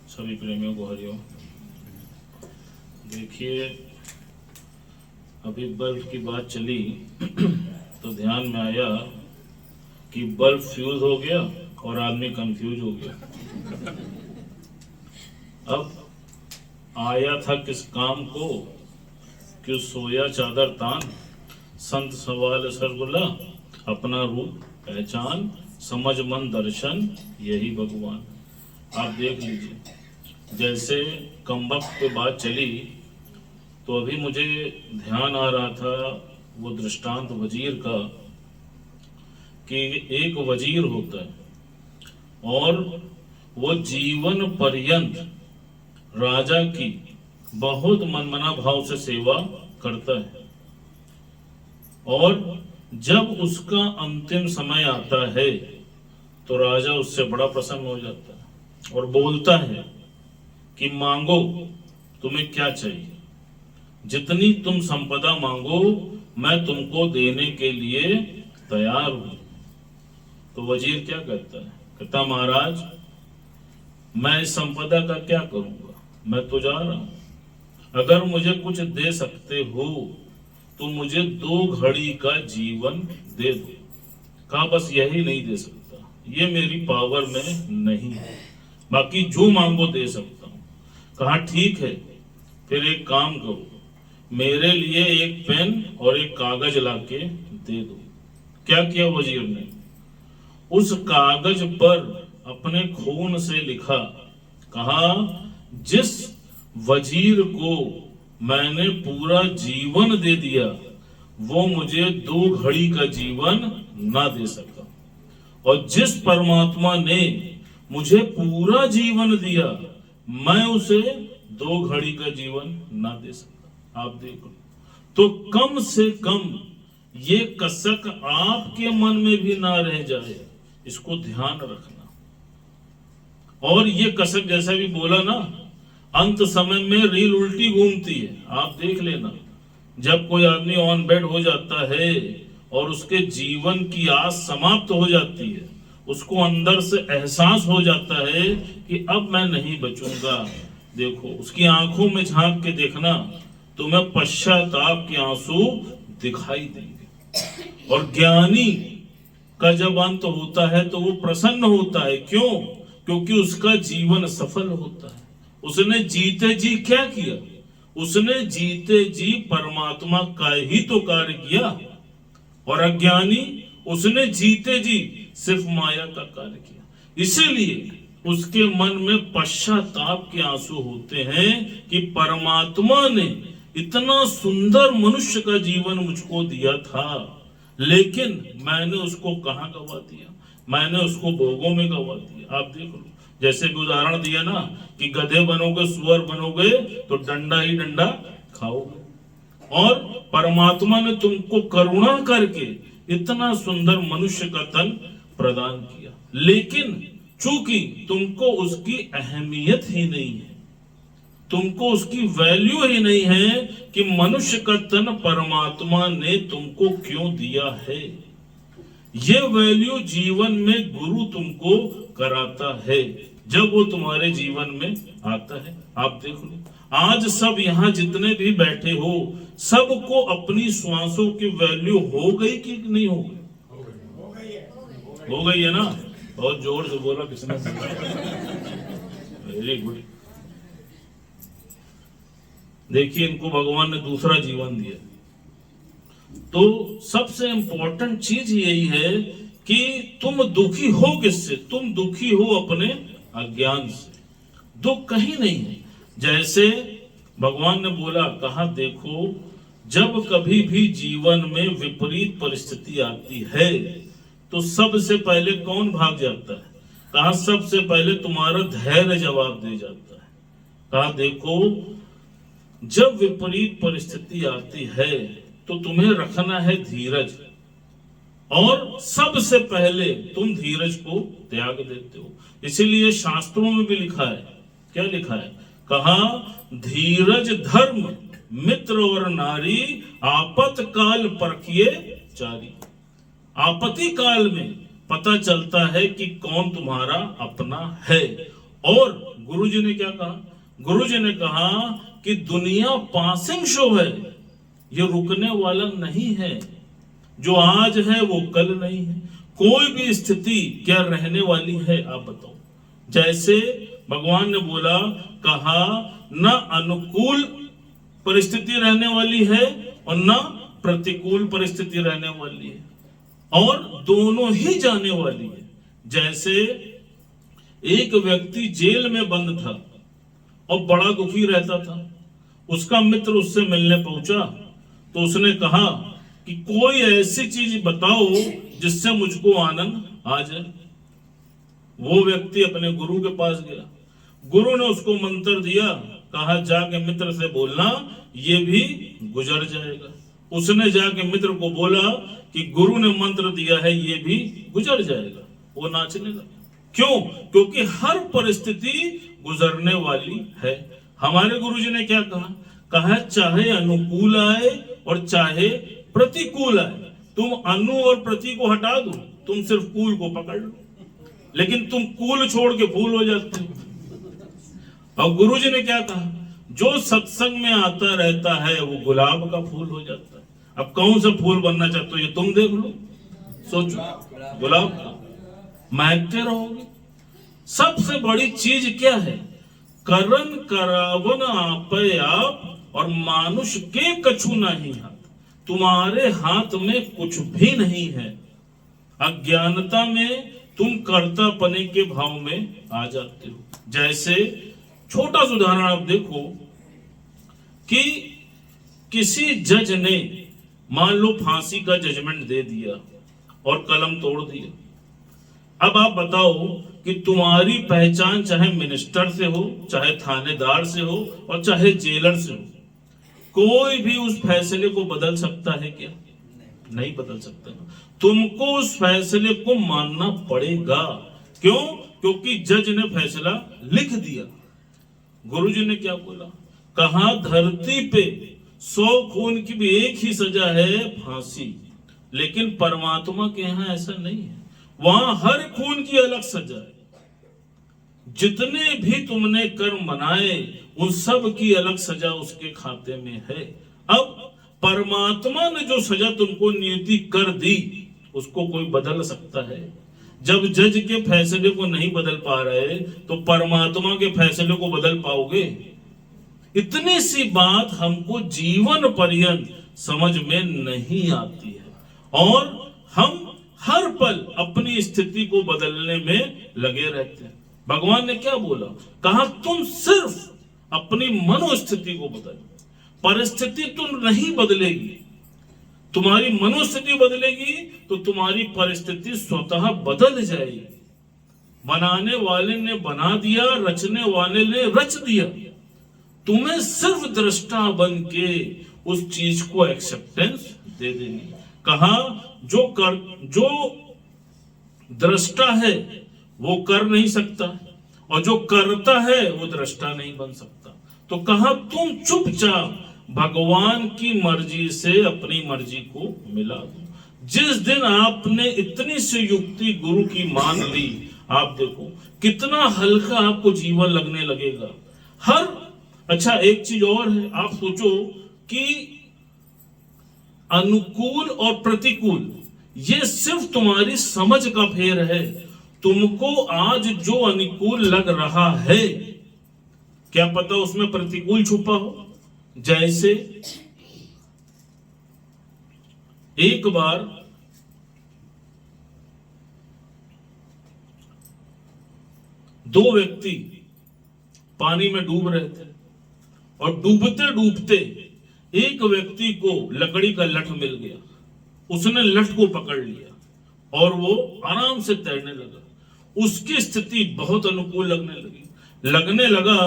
सभी प्रेमियों को हरिओम। देखिए, अभी बल्ब की बात चली तो ध्यान में आया कि बल्ब फ्यूज हो गया और आदमी कंफ्यूज हो गया। अब आया था किस काम को, क्यों सोया चादर तान, संत सवाल सरगुला, अपना रूप पहचान, समझ मन दर्शन यही भगवान। आप देख लीजिए, जैसे कमबख्त पे बात चली तो अभी मुझे ध्यान आ रहा था वो दृष्टांत वजीर का, कि एक वजीर होता है और वो जीवन पर्यंत राजा की बहुत मनमना भाव से सेवा करता है, और जब उसका अंतिम समय आता है तो राजा उससे बड़ा प्रसन्न हो जाता है और बोलता है कि मांगो, तुम्हें क्या चाहिए, जितनी तुम संपदा मांगो मैं तुमको देने के लिए तैयार हूं। तो वजीर क्या कहता है, कहता महाराज मैं इस संपदा का क्या करूंगा, मैं तो जा रहा हूं, अगर मुझे कुछ दे सकते हो तो मुझे 2 घड़ी का जीवन दे दो। कहा बस यही नहीं दे सकता, ये मेरी पावर में नहीं है, बाकी जो मांगो दे सकता हूं। कहा ठीक है, फिर एक काम करो, मेरे लिए एक पेन और एक कागज लाके दे दो। क्या किया वजीर ने, उस कागज पर अपने खून से लिखा, कहा जिस वजीर को मैंने पूरा जीवन दे दिया वो मुझे 2 घड़ी का जीवन ना दे सका, और जिस परमात्मा ने मुझे पूरा जीवन दिया मैं उसे 2 घड़ी का जीवन ना दे सका। आप देखो, तो कम से कम ये कसक आपके मन में भी ना रह जाए, इसको ध्यान रखना। और ये कसक जैसा भी बोला ना, अंत समय में रील उल्टी घूमती है। आप देख लेना, जब कोई आदमी ऑन बेड हो जाता है और उसके जीवन की आस समाप्त हो जाती है, उसको अंदर से एहसास हो जाता है कि अब मैं नहीं बचूंगा। देखो उसकी आंखों में झांक के देखना, तुम्हें पश्चाताप के आंसू दिखाई देंगे। और ज्ञानी का जब अंत होता है तो वो प्रसन्न होता है। क्यों? क्योंकि उसका जीवन सफल होता है। उसने जीते जी क्या किया, उसने जीते जी परमात्मा का ही तो कार्य किया। और अज्ञानी उसने जीते जी सिर्फ माया का कार्य किया, इसीलिए उसके मन में पश्चाताप के आंसू होते हैं कि परमात्मा ने इतना सुंदर मनुष्य का जीवन मुझको दिया था, लेकिन मैंने उसको कहां गवा दिया, मैंने उसको भोगों में गवा दिया। आप देख लो, जैसे भी उदाहरण दिया ना कि गधे बनोगे सुअर बनोगे तो डंडा ही डंडा खाओगे, और परमात्मा ने तुमको करुणा करके इतना सुंदर मनुष्य का तन प्रदान किया, लेकिन चूंकि तुमको उसकी अहमियत ही नहीं है, तुमको उसकी वैल्यू ही नहीं है कि मनुष्य का तन परमात्मा ने तुमको क्यों दिया है। ये वैल्यू जीवन में गुरु तुमको कराता है जब वो तुम्हारे जीवन में आता है। आप देख लो, आज सब यहाँ जितने भी बैठे हो, सबको अपनी श्वासों की वैल्यू हो गई कि नहीं हो गई? हो गई है ना? बहुत जोर से बोला किसने? Very good. देखिए, इनको भगवान ने दूसरा जीवन दिया। तो सबसे इंपॉर्टेंट चीज यही है कि तुम दुखी हो किससे? तुम दुखी हो अपने अज्ञान से। दुख कहीं नहीं है। जैसे भगवान ने बोला, कहा देखो जब कभी भी जीवन में विपरीत परिस्थिति आती है तो सबसे पहले कौन भाग जाता है? कहा सबसे पहले तुम्हारा धैर्य जवाब दे जाता है। कहा देखो जब विपरीत परिस्थिति आती है तो तुम्हें रखना है धीरज, और सबसे पहले तुम धीरज को त्याग देते हो। इसीलिए शास्त्रों में भी लिखा है, क्या लिखा है? कहा धीरज धर्म मित्र और नारी, आपत काल परखिए चारी। आपत्ति काल में पता चलता है कि कौन तुम्हारा अपना है, और गुरुजी ने क्या कहा? गुरुजी ने कहा कि दुनिया पासिंग शो है, ये रुकने वाला नहीं है। जो आज है वो कल नहीं है। कोई भी स्थिति क्या रहने वाली है, आप बताओ। जैसे भगवान ने बोला, कहा न अनुकूल परिस्थिति रहने वाली है और न प्रतिकूल परिस्थिति रहने वाली है, और दोनों ही जाने वाली है। जैसे एक व्यक्ति जेल में बंद था और बड़ा दुखी रहता था। उसका मित्र उससे मिलने पहुंचा तो उसने कहा कि कोई ऐसी चीज बताओ जिससे मुझको आनंद आ जाए। वो व्यक्ति अपने गुरु के पास गया। गुरु ने उसको मंत्र दिया, कहा जाके मित्र से बोलना ये भी गुजर जाएगा। उसने जाके मित्र को बोला कि गुरु ने मंत्र दिया है, ये भी गुजर जाएगा। वो नाचने लगा। क्यों? क्योंकि हर परिस्थिति गुजरने वाली है। हमारे गुरुजी ने क्या कहा? कहा चाहे अनुकूल आए और चाहे प्रतिकूल आए, तुम अनु और प्रति को हटा दो, तुम सिर्फ कूल को पकड़ लो। लेकिन तुम कूल छोड़ के फूल हो जाते हो। और गुरुजी ने क्या कहा? जो सत्संग में आता रहता है वो गुलाब का फूल हो जाता है। अब कौन सा फूल बनना चाहते हो ये तुम देख लो, सोचो। गुलाब का महकते रहोगे। सबसे बड़ी चीज क्या है? करन करावन आपे आप और मानुष के कछु नहीं हाथ। तुम्हारे हाथ में कुछ भी नहीं है। अज्ञानता में तुम कर्तापने के भाव में आ जाते हो। जैसे छोटा सा उदाहरण आप देखो कि किसी जज ने मान लो फांसी का जजमेंट दे दिया और कलम तोड़ दिया। अब आप बताओ कि तुम्हारी पहचान चाहे मिनिस्टर से हो, चाहे थानेदार से हो और चाहे जेलर से हो, कोई भी उस फैसले को बदल सकता है क्या? नहीं बदल सकता। तुमको उस फैसले को मानना पड़ेगा। क्यों? क्योंकि जज ने फैसला लिख दिया। गुरुजी ने क्या बोला? कहा धरती पे 100 खून की भी एक ही सजा है, फांसी। लेकिन परमात्मा के यहाँ ऐसा नहीं है। वहां हर खून की अलग सजा है। जितने भी तुमने कर्म बनाए उन सब की अलग सजा उसके खाते में है। अब परमात्मा ने जो सजा तुमको नियति कर दी उसको कोई बदल सकता है? जब जज के फैसले को नहीं बदल पा रहे तो परमात्मा के फैसले को बदल पाओगे? इतनी सी बात हमको जीवन पर्यंत समझ में नहीं आती है और हम हर पल अपनी स्थिति को बदलने में लगे रहते हैं। भगवान ने क्या बोला? कहा तुम सिर्फ अपनी मनोस्थिति को बदलो। परिस्थिति तुम नहीं बदलेगी, तुम्हारी मनोस्थिति बदलेगी तो तुम्हारी परिस्थिति स्वतः बदल जाएगी। बनाने वाले ने बना दिया, रचने वाले ने रच दिया। तुम्हें सिर्फ दृष्टा बन के उस चीज को एक्सेप्टेंस दे देनी। कहा जो दृष्टा है वो कर नहीं सकता और जो करता है वो दृष्टा नहीं बन सकता। तो कहा तुम चुपचाप भगवान की मर्जी से अपनी मर्जी को मिला दो। जिस दिन आपने इतनी सी युक्ति गुरु की मान ली, आप देखो कितना हल्का आपको जीवन लगने लगेगा। अच्छा एक चीज और है, आप सोचो कि अनुकूल और प्रतिकूल ये सिर्फ तुम्हारी समझ का फेर है। तुमको आज जो अनुकूल लग रहा है क्या पता उसमें प्रतिकूल छुपा हो। जैसे एक बार दो व्यक्ति पानी में डूब रहे थे और डूबते डूबते एक व्यक्ति को लकड़ी का लठ मिल गया। उसने लठ को पकड़ लिया और वो आराम से तैरने लगा। उसकी स्थिति बहुत अनुकूल लगने लगा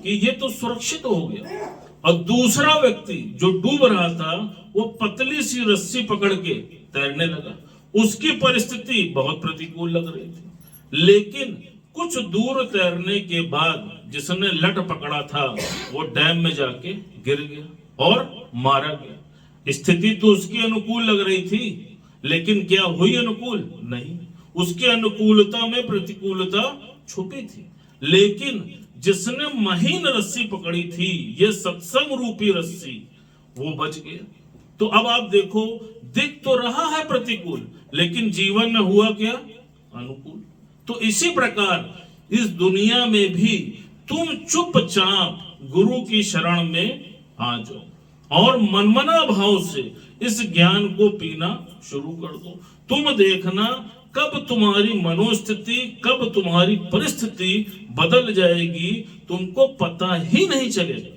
कि ये तो सुरक्षित हो गया। और दूसरा व्यक्ति जो डूब रहा था वो पतली सी रस्सी पकड़ के तैरने लगा। उसकी परिस्थिति बहुत प्रतिकूल लग रही थी। लेकिन कुछ दूर तैरने के बाद जिसने लठ पकड़ा था वो डैम में जाके गिर गया और मारा गया। स्थिति तो उसकी अनुकूल लग रही थी, लेकिन क्या हुई अनुकूल? नहीं। उसके अनुकूलता में प्रतिकूलता छुपी थी। लेकिन जिसने महीन रस्सी पकड़ी थी, ये सत्संग रूपी रस्सी, वो बच गया। तो अब आप देखो, दिख तो रहा है प्रतिकूल, लेकिन जीवन में हुआ क्या? अनुकूल। तो इसी प्रकार इस दुनिया में भी तुम चुपचाप गुरु की शरण में आ जाओ और मनमना भाव से इस ज्ञान को पीना शुरू कर दो। तुम देखना कब तुम्हारी मनोस्थिति, कब तुम्हारी परिस्थिति बदल जाएगी, तुमको पता ही नहीं चलेगा।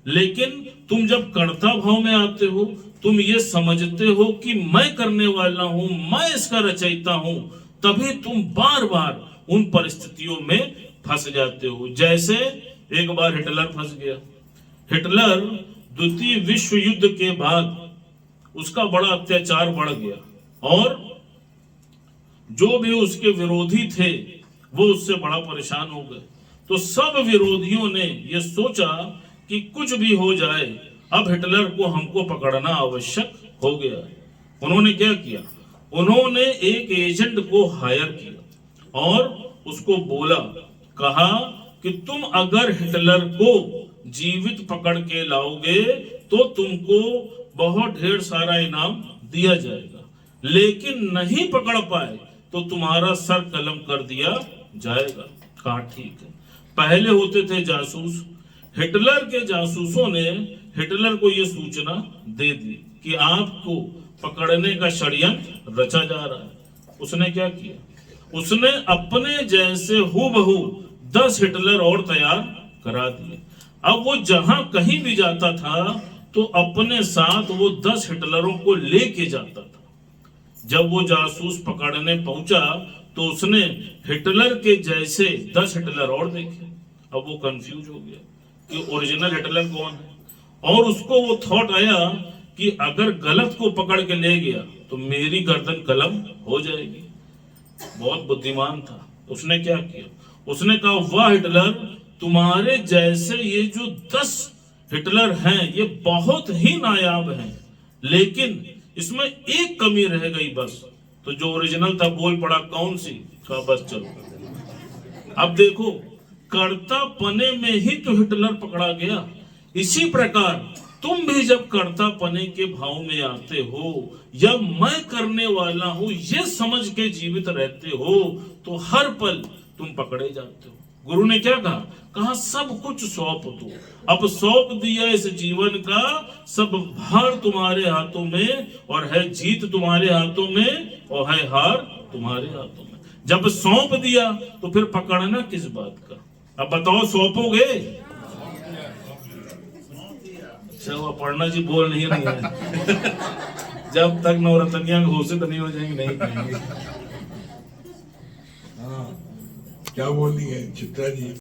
लेकिन तुम जब कर्ता भाव में आते हो, तुम ये समझते हो कि मैं करने वाला हूं, मैं इसका रचयिता हूं, तभी तुम बार बार उन परिस्थितियों में फंस जाते हो। जैसे एक बार हिटलर फंस गया। हिटलर द्वितीय विश्व युद्ध के बाद उसका बड़ा अत्याचार बढ़ गया और जो भी उसके विरोधी थे वो उससे बड़ा परेशान हो गए। तो सब विरोधियों ने ये सोचा कि कुछ भी हो जाए, अब हिटलर को हमको पकड़ना आवश्यक हो गया। उन्होंने क्या किया? उन्होंने एक एजेंट को हायर किया और उसको बोला, कहा कि तुम अगर हिटलर को जीवित पकड़ के लाओगे तो तुमको बहुत ढेर सारा इनाम दिया जाएगा, लेकिन नहीं पकड़ पाए तो तुम्हारा सर कलम कर दिया जाएगा। कहा ठीक है। पहले होते थे जासूस। हिटलर के जासूसों ने हिटलर को यह सूचना दे दी कि आपको पकड़ने का षड्यंत्र रचा जा रहा है। उसने क्या किया? उसने अपने जैसे हूबहू 10 हिटलर और तैयार करा दिए। अब वो जहां कहीं भी जाता था तो अपने साथ वो 10 हिटलरों को लेके जाता था। जब वो जासूस पकड़ने पहुंचा तो उसने हिटलर के जैसे 10 हिटलर और देखे। अब वो कंफ्यूज हो गया कि ओरिजिनल हिटलर कौन है, और उसको वो थॉट आया कि अगर गलत को पकड़ के ले गया तो मेरी गर्दन कलम हो जाएगी। बहुत बुद्धिमान था। उसने क्या किया? उसने कहा, वाह हिटलर, तुम्हारे जैसे ये जो 10 हिटलर हैं ये बहुत ही नायाब हैं, लेकिन इसमें एक कमी रह गई बस। तो जो ओरिजिनल था बोल पड़ा, कौन सी? कहा बस चलो। अब देखो, कर्ता पने में ही तो हिटलर पकड़ा गया। इसी प्रकार तुम भी जब कर्ता पने के भाव में आते हो या मैं करने वाला हूं ये समझ के जीवित रहते हो तो हर पल तुम पकड़े जाते हो। गुरु ने क्या कहा? कहा सब कुछ सौंप दो। अब सौंप दिया इस जीवन का, सब भार तुम्हारे हाथों में, और है जीत तुम्हारे हाथों में और है हार तुम्हारे हाथों में। जब सौंप दिया तो फिर पकड़ना किस बात का? अब बताओ, सौंपोगे? अच्छा, वो पढ़ना जी बोल नहीं रही है। जब तक नवरत्नियां घोषित नहीं हो जाएंगी नहीं कहेंगे। क्या बोल रही है चित्रा जी?